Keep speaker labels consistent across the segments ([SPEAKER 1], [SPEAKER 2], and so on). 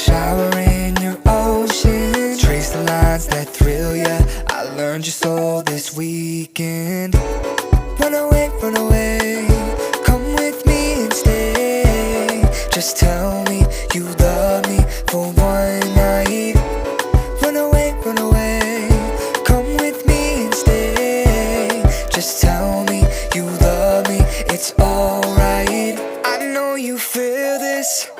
[SPEAKER 1] shower in your ocean. Trace the lines that thrill ya. I learned your soul this weekend. Run away, come with me and stay. Just tell me you love me for one night. Run away, come with me and stay. Just tell me you love me, it's alright. I know you feel this,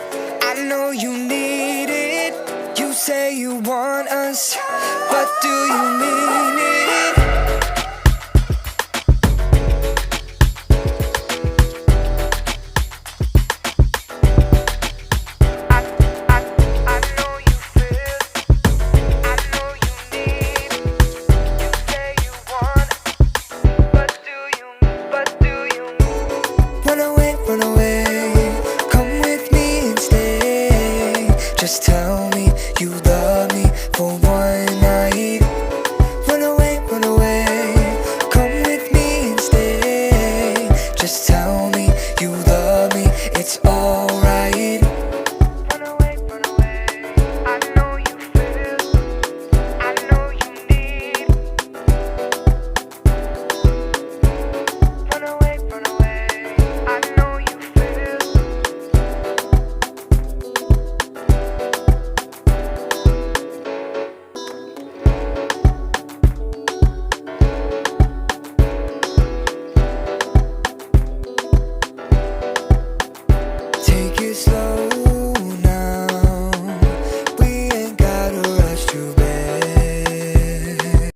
[SPEAKER 1] I know you need it. You say you want us, but do you mean it? Run away, come with me and stay. Just tell me you love me for one